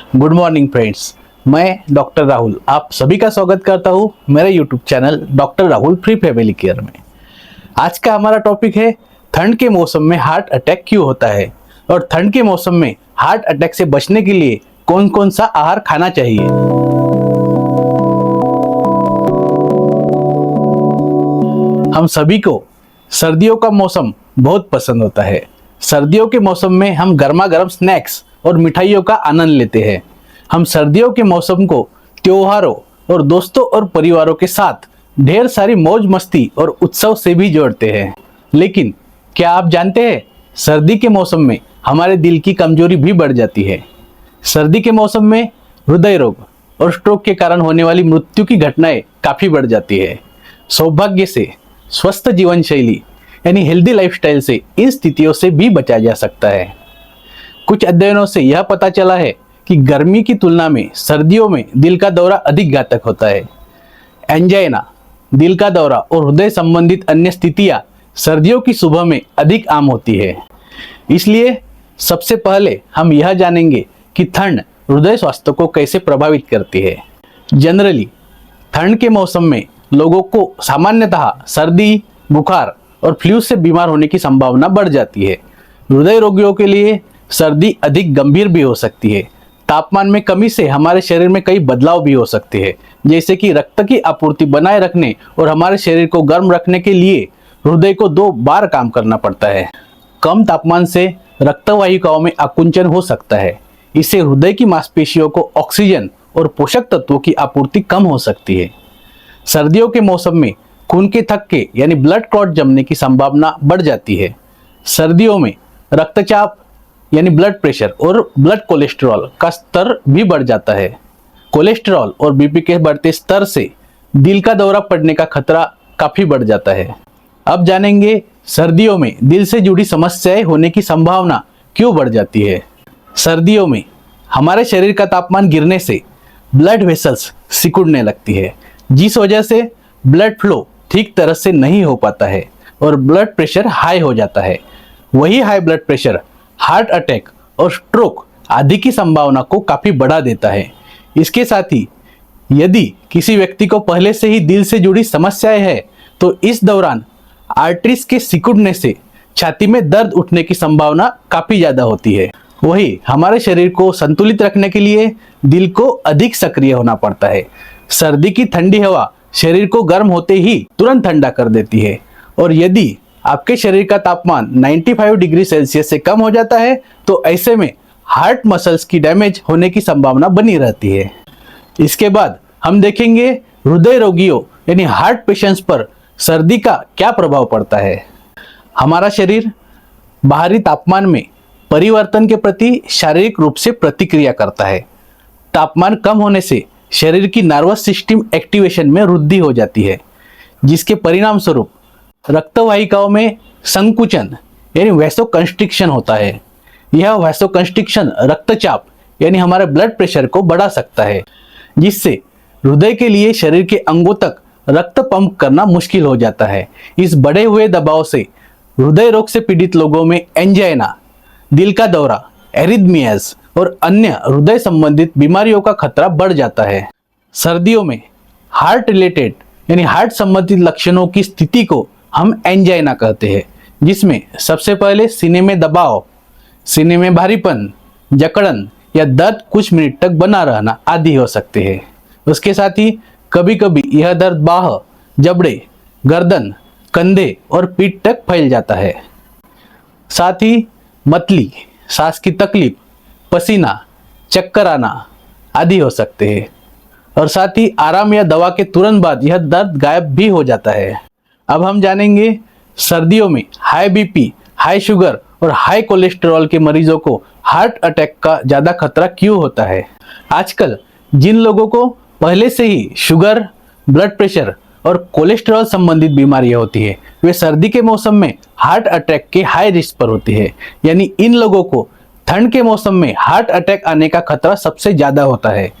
Good morning friends, मैं doctor Rahul आप सभी का स्वागत करता हूँ मेरे YouTube channel doctor Rahul free family care में। आज का हमारा टॉपिक है ठंड के मौसम में हार्ट अटैक क्यों होता है और ठंड के मौसम में हार्ट अटैक से बचने के लिए कौन कौन सा आहार खाना चाहिए। हम सभी को सर्दियों का मौसम बहुत पसंद होता है। सर्दियों के मौसम में हम गर्मा गर्म स्नैक्स और मिठाइयों का आनंद लेते हैं। हम सर्दियों के मौसम को त्योहारों और दोस्तों और परिवारों के साथ ढेर सारी मौज मस्ती और उत्सव से भी जोड़ते हैं। लेकिन क्या आप जानते हैं, सर्दी के मौसम में हमारे दिल की कमजोरी भी बढ़ जाती है। सर्दी के मौसम में हृदय रोग और स्ट्रोक के कारण होने वाली मृत्यु की घटनाएं काफ़ी बढ़ जाती है। सौभाग्य से स्वस्थ जीवन शैली यानी हेल्दी लाइफस्टाइल से इन स्थितियों से भी बचा जा सकता है। कुछ अध्ययनों से यह पता चला है कि गर्मी की तुलना में सर्दियों में दिल का दौरा अधिक घातक होता है। एंजाइना, दिल का दौरा और हृदय संबंधित अन्य स्थितियां सर्दियों की सुबह में अधिक आम होती है। इसलिए सबसे पहले हम यह जानेंगे कि ठंड हृदय स्वास्थ्य को कैसे प्रभावित करती है। जनरली ठंड के मौसम में लोगों को सामान्यतः सर्दी, बुखार और फ्लू से बीमार होने की संभावना बढ़ जाती है। हृदय रोगियों के लिए सर्दी अधिक गंभीर भी हो सकती है। तापमान में कमी से हमारे शरीर में कई बदलाव भी हो सकते हैं, जैसे कि रक्त की आपूर्ति बनाए रखने और हमारे शरीर को गर्म रखने के लिए हृदय को 2 बार काम करना पड़ता है। कम तापमान से रक्त वाहिकाओं में आकुंचन हो सकता है। इससे हृदय की मांसपेशियों को ऑक्सीजन और पोषक तत्वों की आपूर्ति कम हो सकती है। सर्दियों के मौसम में खून के थक्के यानी ब्लड क्लॉट जमने की संभावना बढ़ जाती है। सर्दियों में रक्तचाप यानी ब्लड प्रेशर और ब्लड कोलेस्ट्रॉल का स्तर भी बढ़ जाता है। कोलेस्ट्रॉल और बीपी के बढ़ते स्तर से दिल का दौरा पड़ने का खतरा काफी बढ़ जाता है। अब जानेंगे सर्दियों में दिल से जुड़ी समस्याएं होने की संभावना क्यों बढ़ जाती है। सर्दियों में हमारे शरीर का तापमान गिरने से ब्लड वेसल्स सिकुड़ने लगती है, जिस वजह से ब्लड फ्लो ठीक तरह से नहीं हो पाता है और ब्लड प्रेशर हाई हो जाता है। वही high blood pressure heart attack और स्ट्रोक आदि की संभावना को काफी बढ़ा देता है। इसके साथ ही यदि किसी व्यक्ति को पहले से ही दिल से जुड़ी समस्याएं हैं तो इस दौरान आर्टरीज के सिकुड़ने से छाती में दर्द उठने की संभावना काफी ज्यादा होती है। वही हमारे शरीर को संतुलित रखने के लिए दिल को अधिक सक्रिय होना पड़ता है। सर्दी की ठंडी हवा शरीर को गर्म होते ही तुरंत ठंडा कर देती है और यदि आपके शरीर का तापमान 95 डिग्री सेल्सियस से कम हो जाता है तो ऐसे में हार्ट मसल्स की डैमेज होने की संभावना बनी रहती है। इसके बाद हम देखेंगे हृदय रोगियों यानी हार्ट पेशेंट्स पर सर्दी का क्या प्रभाव पड़ता है। हमारा शरीर बाहरी तापमान में परिवर्तन के प्रति शारीरिक रूप से प्रतिक्रिया करता है। तापमान कम होने से शरीर की नर्वस सिस्टम एक्टिवेशन में वृद्धि हो जाती है, जिसके परिणाम स्वरूप रक्तवाहिकाओं में संकुचन यानी वैसोकंस्ट्रिक्शन होता है। यह वैसोकंस्ट्रिक्शन रक्तचाप यानी हमारे ब्लड प्रेशर को बढ़ा सकता है, जिससे हृदय के लिए शरीर के अंगों तक रक्त पंप करना मुश्किल हो जाता है। इस बढ़े हुए दबाव से हृदय रोग से पीड़ित लोगों में एंजाइना, दिल का दौरा, एरिथमियाज और अन्य हृदय संबंधित बीमारियों का खतरा बढ़ जाता है। सर्दियों में हार्ट रिलेटेड यानी हार्ट संबंधित लक्षणों की स्थिति को हम एंजाइना कहते हैं, जिसमें सबसे पहले सीने में दबाव, सीने में भारीपन, जकड़न या दर्द कुछ मिनट तक बना रहना आदि हो सकते हैं। उसके साथ ही कभी कभी यह दर्द बाह, जबड़े, गर्दन, कंधे और पीठ तक फैल जाता है। साथ ही मतली, सांस की तकलीफ, पसीना, चक्कर आना आदि हो सकते हैं और साथ ही आराम या दवा के तुरंत बाद यह दर्द गायब भी हो जाता है। अब हम जानेंगे सर्दियों में हाई बीपी, हाई शुगर और हाई कोलेस्ट्रॉल के मरीजों को हार्ट अटैक का ज़्यादा खतरा क्यों होता है। आजकल जिन लोगों को पहले से ही शुगर, ब्लड प्रेशर और कोलेस्ट्रॉल संबंधित बीमारियां होती है, वे सर्दी के मौसम में हार्ट अटैक के हाई रिस्क पर होती है। यानी इन लोगों को ठंड के मौसम में हार्ट अटैक आने का खतरा सबसे ज़्यादा होता है।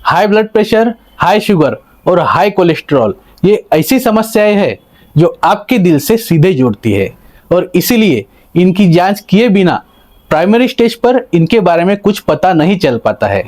High blood pressure, high sugar और हाई कोलेस्ट्रॉल ये ऐसी समस्याएं हैं जो आपके दिल से सीधे जुड़ती है और इसीलिए इनकी जांच किए बिना प्राइमरी स्टेज पर इनके बारे में कुछ पता नहीं चल पाता है।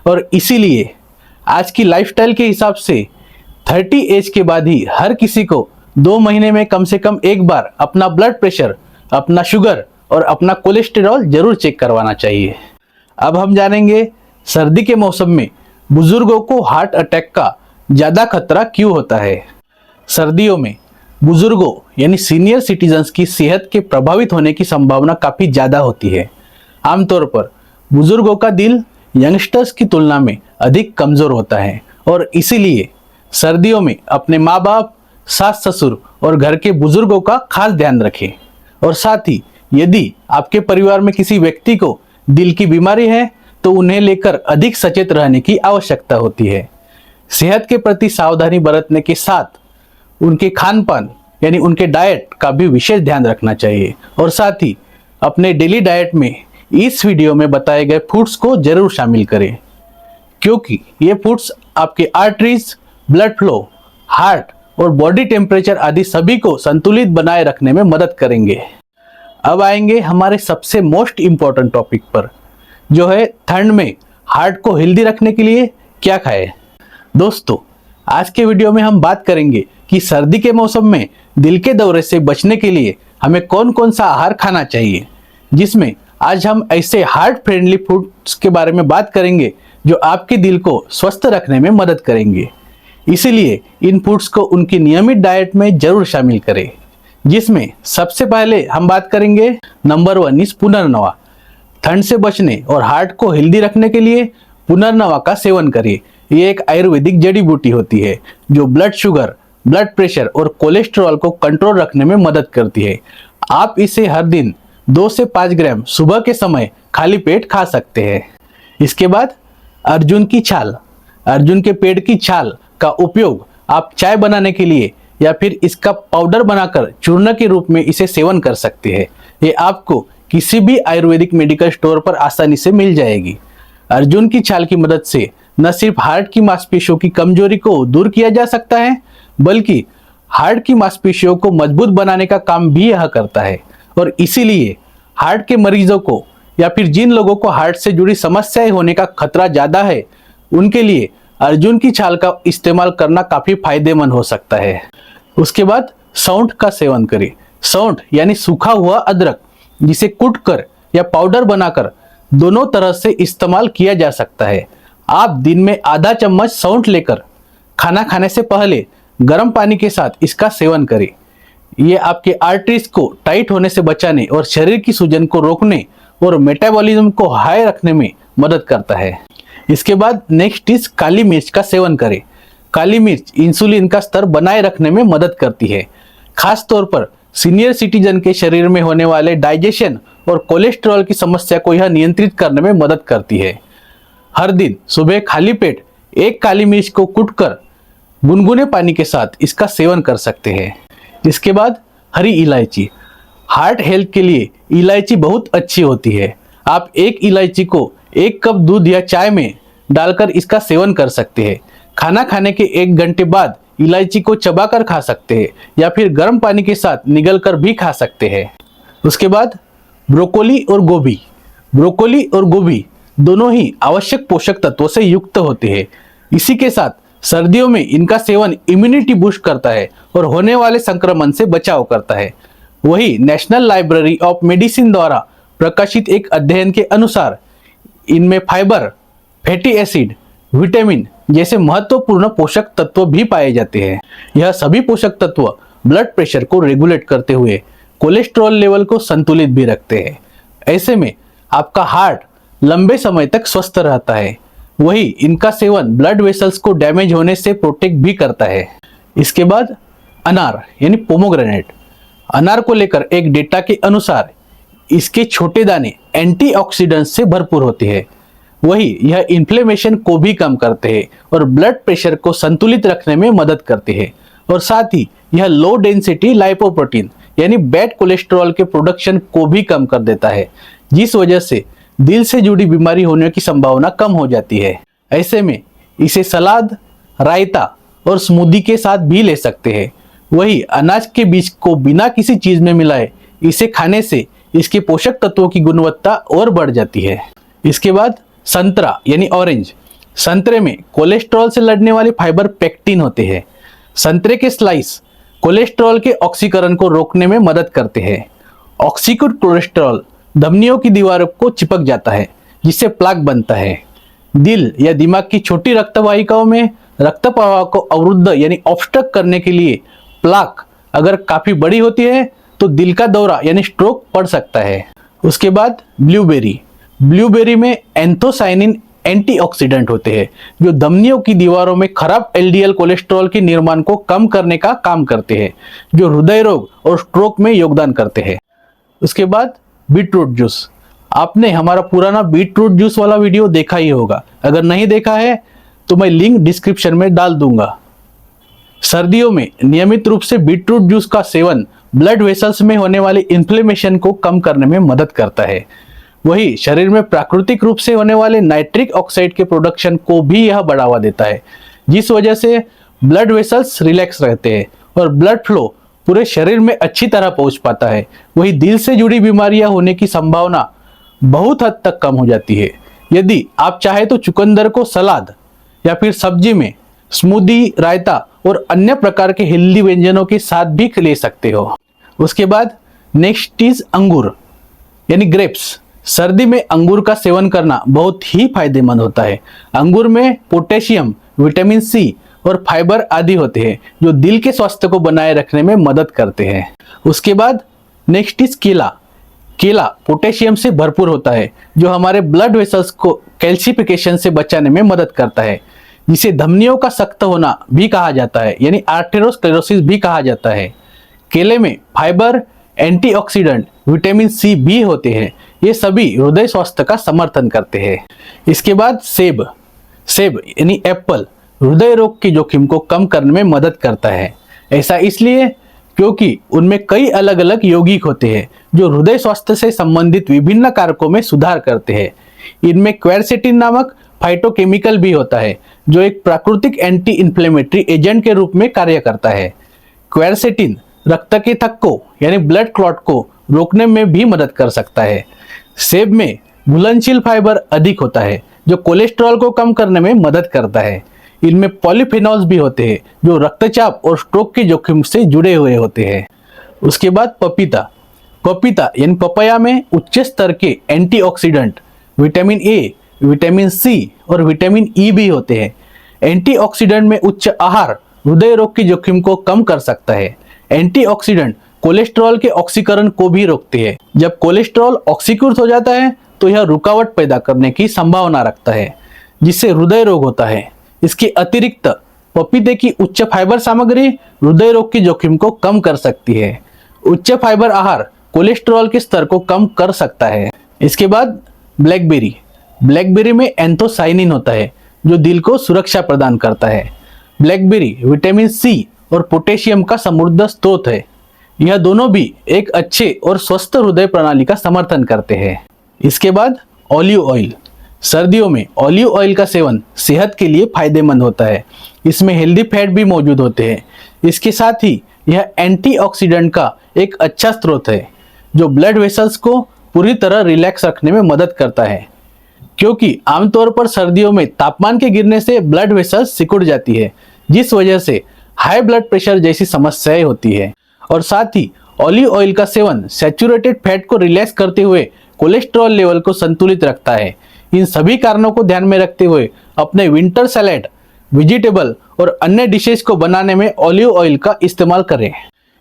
और इसीलिए आज की लाइफस्टाइल के हिसाब से 30 एज के बाद ही हर किसी को 2 महीने में कम से कम एक बार अपना ब्लड प्रेशर, अपना शुगर और अपना कोलेस्टेरॉल जरूर चेक करवाना चाहिए। अब हम जानेंगे सर्दी के मौसम में बुजुर्गों को हार्ट अटैक का ज़्यादा खतरा क्यों होता है। सर्दियों में बुजुर्गों यानी सीनियर सिटीजन्स की सेहत के प्रभावित होने की संभावना काफ़ी ज़्यादा होती है। आमतौर पर बुजुर्गों का दिल यंगस्टर्स की तुलना में अधिक कमज़ोर होता है और इसीलिए सर्दियों में अपने माँ बाप, सास ससुर और घर के बुजुर्गों का खास ध्यान रखें। और साथ ही यदि आपके परिवार में किसी व्यक्ति को दिल की बीमारी है तो उन्हें लेकर अधिक सचेत रहने की आवश्यकता होती है। सेहत के प्रति सावधानी बरतने के साथ उनके खान पान यानी उनके डाइट का भी विशेष ध्यान रखना चाहिए और साथ ही अपने डेली डाइट में इस वीडियो में बताए गए फूड्स को जरूर शामिल करें, क्योंकि ये फूड्स आपके आर्टरीज, ब्लड फ्लो, हार्ट और बॉडी टेम्परेचर आदि सभी को संतुलित बनाए रखने में मदद करेंगे। अब आएंगे हमारे सबसे मोस्ट इम्पॉर्टेंट टॉपिक पर, जो है ठंड में हार्ट को हेल्दी रखने के लिए क्या खाएं। दोस्तों, आज के वीडियो में हम बात करेंगे कि सर्दी के मौसम में दिल के दौरे से बचने के लिए हमें कौन कौन सा आहार खाना चाहिए, जिसमें आज हम ऐसे हार्ट फ्रेंडली फूड्स के बारे में बात करेंगे जो आपके दिल को स्वस्थ रखने में मदद करेंगे। इसीलिए इन फूड्स को उनकी नियमित डाइट में जरूर शामिल करें, जिसमें सबसे पहले हम बात करेंगे नंबर 1 इज पुनर्नवा। ठंड से बचने और हार्ट को हेल्दी रखने के लिए पुनर्नवा का सेवन करिए। ये एक आयुर्वेदिक जड़ी बूटी होती है जो ब्लड शुगर, ब्लड प्रेशर और कोलेस्ट्रॉल को कंट्रोल रखने में मदद करती है। आप इसे हर दिन 2 से 5 ग्राम सुबह के समय खाली पेट खा सकते हैं। इसके बाद अर्जुन की छाल। अर्जुन के पेड़ की छाल का उपयोग आप चाय बनाने के लिए या फिर इसका पाउडर बनाकर चूर्ण के रूप में इसे सेवन कर सकते हैं। ये आपको किसी भी आयुर्वेदिक मेडिकल स्टोर पर आसानी से मिल जाएगी। अर्जुन की छाल की मदद से न सिर्फ हार्ट की मांसपेशियों की कमजोरी को दूर किया जा सकता है, बल्कि हार्ट की मांसपेशियों को मजबूत बनाने का काम भी यह करता है। और इसीलिए हार्ट के मरीजों को या फिर जिन लोगों को हार्ट से जुड़ी समस्याएं होने का खतरा ज़्यादा है, उनके लिए अर्जुन की छाल का इस्तेमाल करना काफ़ी फायदेमंद हो सकता है। उसके बाद सौंठ का सेवन करें। सौंठ यानी सूखा हुआ अदरक, जिसे कूटकर या पाउडर बनाकर दोनों तरह से इस्तेमाल किया जा सकता है। आप दिन में आधा चम्मच सौंठ लेकर खाना खाने से पहले गर्म पानी के साथ इसका सेवन करें। ये आपके आर्टरीज को टाइट होने से बचाने और शरीर की सूजन को रोकने और मेटाबॉलिज्म को हाई रखने में मदद करता है। इसके बाद नेक्स्ट इज काली मिर्च का सेवन करें। काली मिर्च इंसुलिन का स्तर बनाए रखने में मदद करती है। खास तौर पर सीनियर सिटीजन के शरीर में होने वाले डाइजेशन और कोलेस्ट्रॉल की समस्या को यह नियंत्रित करने में मदद करती है। हर दिन सुबह खाली पेट एक काली मिर्च को कूटकर गुनगुने पानी के साथ इसका सेवन कर सकते हैं। इसके बाद हरी इलायची। हार्ट हेल्थ के लिए इलायची बहुत अच्छी होती है। आप एक इलायची को 1 कप दूध या चाय में डालकर इसका सेवन कर सकते हैं। खाना खाने के 1 घंटे बाद इलायची को चबाकर खा सकते हैं या फिर गर्म पानी के साथ निगलकर भी खा सकते हैं। उसके बाद ब्रोकोली और गोभी। ब्रोकोली और गोभी दोनों ही आवश्यक पोषक तत्वों से युक्त होते हैं। इसी के साथ सर्दियों में इनका सेवन इम्यूनिटी बूस्ट करता है और होने वाले संक्रमण से बचाव करता है। वही नेशनल लाइब्रेरी ऑफ मेडिसिन द्वारा प्रकाशित एक अध्ययन के अनुसार इनमें फाइबर, फैटी एसिड, विटामिन जैसे महत्वपूर्ण पोषक तत्व भी पाए जाते हैं। यह सभी पोषक तत्व ब्लड प्रेशर को रेगुलेट करते हुए कोलेस्ट्रॉल लेवल को संतुलित भी रखते हैं। ऐसे में आपका हार्ट लंबे समय तक स्वस्थ रहता है। वही इनका सेवन ब्लड वेसल्स को डैमेज होने से प्रोटेक्ट भी करता है। इसके बाद अनार यानी पोमोग्रेनेट। अनार को लेकर एक डेटा के अनुसार इसके छोटे दाने एंटीऑक्सीडेंट्स से भरपूर होते हैं। वही यह इन्फ्लेमेशन को भी कम करते हैं और ब्लड प्रेशर को संतुलित रखने में मदद करते हैं। और साथ ही यह लो डेंसिटी लाइपोप्रोटीन यानी बैड कोलेस्ट्रॉल के प्रोडक्शन को भी कम कर देता है, जिस वजह से दिल से जुड़ी बीमारी होने की संभावना कम हो जाती है। ऐसे में इसे सलाद, रायता और स्मूदी के साथ भी ले सकते हैं। वही अनाज के बीज को बिना किसी चीज में मिलाए इसे खाने से इसके पोषक तत्वों की गुणवत्ता और बढ़ जाती है। इसके बाद संतरा यानी ऑरेंज। संतरे में कोलेस्ट्रॉल से लड़ने वाले फाइबर पेक्टिन होते हैं। संतरे के स्लाइस कोलेस्ट्रॉल के ऑक्सीकरण को रोकने में मदद करते हैं। ऑक्सीकृत कोलेस्ट्रॉल धमनियों की दीवारों को चिपक जाता है, जिससे प्लाक बनता है। दिल या दिमाग की छोटी रक्तवाहिकाओं में रक्त प्रवाह को अवरुद्ध यानी ऑब्स्ट्रक्ट करने के लिए प्लाक अगर काफी बड़ी होती है तो दिल का दौरा यानी स्ट्रोक पड़ सकता है। उसके बाद ब्लूबेरी में एंथोसाइनिन एंटीऑक्सीडेंट होते हैं, जो धमनियों की दीवारों में खराब एलडीएल कोलेस्ट्रॉल के निर्माण को कम करने का काम करते हैं, जो हृदय रोग और स्ट्रोक में योगदान करते हैं। उसके बाद बीटरूट जूस। आपने हमारा पुराना बीटरूट जूस वाला वीडियो देखा ही होगा। अगर नहीं देखा है तो मैं लिंक डिस्क्रिप्शन में डाल दूंगा। सर्दियों में नियमित रूप से बीटरूट जूस का सेवन ब्लड वेसल्स में होने वाले इन्फ्लेमेशन को कम करने में मदद करता है। वही शरीर में प्राकृतिक रूप से होने वाले नाइट्रिक ऑक्साइड के प्रोडक्शन को भी यह बढ़ावा देता है, जिस वजह से ब्लड वेसल्स रिलैक्स रहते हैं और ब्लड फ्लो पूरे शरीर में अच्छी तरह पहुंच पाता है। वही दिल से जुड़ी बीमारियां होने की संभावना बहुत हद तक कम हो जाती है। यदि आप चाहे तो चुकंदर को सलाद या फिर सब्जी में, स्मूदी, रायता और अन्य प्रकार के हेल्दी व्यंजनों के साथ भी ले सकते हो। उसके बाद नेक्स्ट इज अंगूर यानी ग्रेप्स। सर्दी में अंगूर का सेवन करना बहुत ही फायदेमंद होता है। अंगूर में पोटेशियम, विटामिन सी और फाइबर आदि होते हैं, जो दिल के स्वास्थ्य को बनाए रखने में मदद करते हैं। उसके बाद नेक्स्ट इज केला पोटेशियम से भरपूर होता है, जो हमारे ब्लड वेसल्स को कैल्सिफिकेशन से बचाने में मदद करता है, जिसे धमनियों का सख्त होना भी कहा जाता है, यानी आर्थेरोस्क्लेरोसिस भी कहा जाता है। केले में फाइबर, एंटीऑक्सीडेंट, विटामिन सी भी होते हैं। ये सभी हृदय स्वास्थ्य का समर्थन करते हैं। इसके बाद सेब यानी एप्पल हृदय रोग के जोखिम को कम करने में मदद करता है। ऐसा इसलिए क्योंकि उनमें कई अलग अलग यौगिक होते हैं, जो हृदय स्वास्थ्य से संबंधित विभिन्न कारकों में सुधार करते हैं। इनमें क्वेरसेटिन नामक फाइटोकेमिकल भी होता है, जो एक प्राकृतिक एंटी इन्फ्लेमेटरी एजेंट के रूप में कार्य करता है। क्वेरसेटिन रक्त के थक्को यानी ब्लड क्लॉट को रोकने में भी मदद कर सकता है। सेब में घुलनशील फाइबर अधिक होता है, जो कोलेस्ट्रॉल को कम करने में मदद करता है। इनमें पॉलीफेनॉल्स भी होते हैं, जो रक्तचाप और स्ट्रोक के जोखिम से जुड़े हुए होते हैं। उसके बाद पपीता यानी पपाया में उच्च स्तर के antioxidant, vitamin A, vitamin C और विटामिन ई भी होते हैं। एंटीऑक्सीडेंट में उच्च आहार हृदय रोग के जोखिम को कम कर सकता है। एंटीऑक्सीडेंट कोलेस्ट्रॉल के ऑक्सीकरण को भी रोकते हैं। जब कोलेस्ट्रॉल ऑक्सीकृत हो जाता है तो यह रुकावट पैदा करने की संभावना रखता है, जिससे हृदय रोग होता है। इसके अतिरिक्त पपीते की उच्च फाइबर सामग्री हृदय रोग के जोखिम को कम कर सकती है। उच्च फाइबर आहार कोलेस्ट्रॉल के स्तर को कम कर सकता है। इसके बाद ब्लैकबेरी में एंथोसाइनिन होता है, जो दिल को सुरक्षा प्रदान करता है। ब्लैकबेरी विटामिन सी और पोटेशियम का समृद्ध स्रोत है। यह दोनों भी एक अच्छे और स्वस्थ हृदय प्रणाली का समर्थन करते हैं। इसके बाद ऑलिव ऑयल। सर्दियों में ऑलिव ऑयल का सेवन सेहत के लिए फायदेमंद होता है। इसमें हेल्दी फैट भी मौजूद होते हैं। इसके साथ ही यह एंटीऑक्सीडेंट का एक अच्छा स्रोत है, जो ब्लड वेसल्स को पूरी तरह रिलैक्स रखने में मदद करता है, क्योंकि आमतौर पर सर्दियों में तापमान के गिरने से ब्लड वेसल्स सिकुड़ जाती है, जिस वजह से हाई ब्लड प्रेशर जैसी समस्याएं होती है। और साथ ही ऑलिव ऑयल का सेवन सैचुरेटेड फैट को रिलैक्स करते हुए कोलेस्ट्रॉल लेवल को संतुलित रखता है। इन सभी कारणों को ध्यान में रखते हुए अपने विंटर सैलेड, वेजिटेबल और अन्य डिशेस को बनाने में ऑलिव ऑयल का इस्तेमाल करें।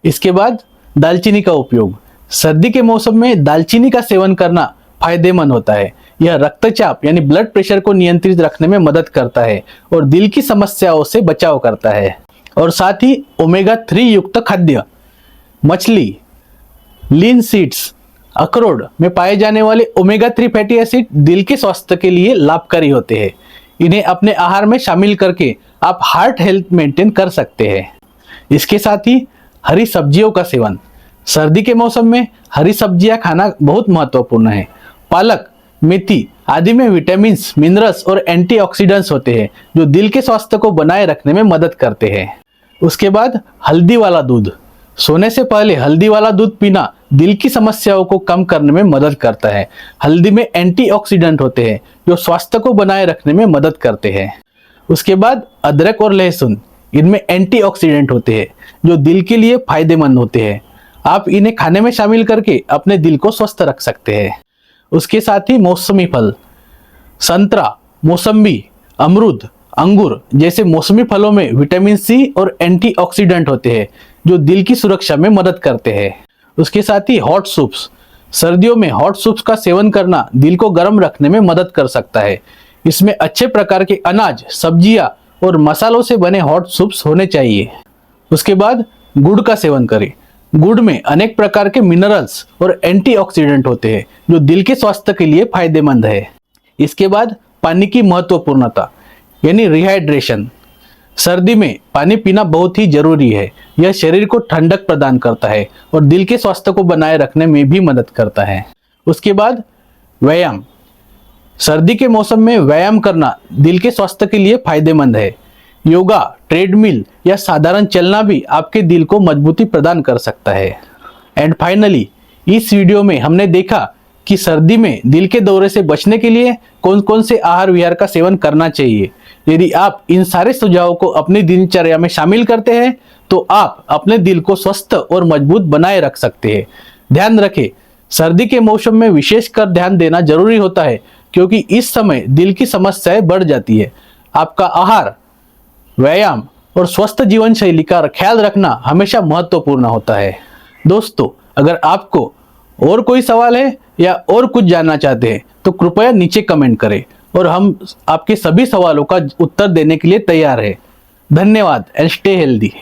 इसके बाद दालचीनी का उपयोग। सर्दी के मौसम में दालचीनी का सेवन करना फायदेमंद होता है। यह रक्तचाप यानी ब्लड प्रेशर को नियंत्रित रखने में मदद करता है और दिल की समस्याओं से बचाव करता है। और साथ ही ओमेगा 3 युक्त खाद्य, मछली, लीन सीड्स, अखरोट में पाए जाने वाले ओमेगा 3 फैटी एसिड दिल के स्वास्थ्य के लिए लाभकारी होते हैं। इन्हें अपने आहार में शामिल करके आप हार्ट हेल्थ मेंटेन कर सकते हैं। इसके साथ ही हरी सब्जियों का सेवन। सर्दी के मौसम में हरी सब्जियां खाना बहुत महत्वपूर्ण है। पालक, मेथी आदि में विटामिन्स, मिनरल्स और एंटीऑक्सीडेंट्स होते हैं, जो दिल के स्वास्थ्य को बनाए रखने में मदद करते हैं। उसके बाद हल्दी वाला दूध। सोने से पहले हल्दी वाला दूध पीना दिल की समस्याओं को कम करने में मदद करता है। हल्दी में एंटीऑक्सीडेंट होते हैं जो स्वास्थ्य को बनाए रखने में मदद करते हैं। उसके बाद अदरक और लहसुन, इनमें एंटीऑक्सीडेंट होते हैं जो दिल के लिए फायदेमंद होते हैं। आप इन्हें खाने में शामिल करके अपने दिल को स्वस्थ रख सकते हैं। उसके साथ ही मौसमी फल, संतरा, मौसम्बी, अमरूद, अंगूर जैसे मौसमी फलों में विटामिन सी और एंटीऑक्सीडेंट होते हैं जो दिल की सुरक्षा में मदद करते हैं। उसके साथ ही हॉट सूप्स, सर्दियों में हॉट सूप्स का सेवन करना दिल को गर्म रखने में मदद कर सकता है। इसमें अच्छे प्रकार के अनाज, सब्जियां और मसालों से बने हॉट सूप्स होने चाहिए। उसके बाद गुड़ का सेवन करें। गुड़ में अनेक प्रकार के मिनरल्स और एंटीऑक्सीडेंट होते हैं जो दिल के स्वास्थ्य के लिए फायदेमंद है। इसके बाद पानी की महत्वपूर्णता यानी रिहाइड्रेशन। सर्दी में पानी पीना बहुत ही जरूरी है। यह शरीर को ठंडक प्रदान करता है और दिल के स्वास्थ्य को बनाए रखने में भी मदद करता है। उसके बाद व्यायाम। सर्दी के मौसम में व्यायाम करना दिल के स्वास्थ्य के लिए फायदेमंद है। योगा, ट्रेडमिल या साधारण चलना भी आपके दिल को मजबूती प्रदान कर सकता है। एंड फाइनली, इस वीडियो में हमने देखा कि सर्दी में दिल के दौरे से बचने के लिए कौन कौन से आहार विहार का सेवन करना चाहिए। यदि आप इन सारे सुझावों को अपनी दिनचर्या में शामिल करते हैं तो आप अपने दिल को स्वस्थ और मजबूत बनाए रख सकते हैं। ध्यान रखें, सर्दी के मौसम में विशेषकर ध्यान देना जरूरी होता है क्योंकि इस समय दिल की समस्याएं बढ़ जाती है। आपका आहार, व्यायाम और स्वस्थ जीवन शैली का ख्याल रखना हमेशा महत्वपूर्ण होता है। दोस्तों, अगर आपको और कोई सवाल है या और कुछ जानना चाहते हैं तो कृपया नीचे कमेंट करें और हम आपके सभी सवालों का उत्तर देने के लिए तैयार हैं। धन्यवाद एंड स्टे हेल्दी।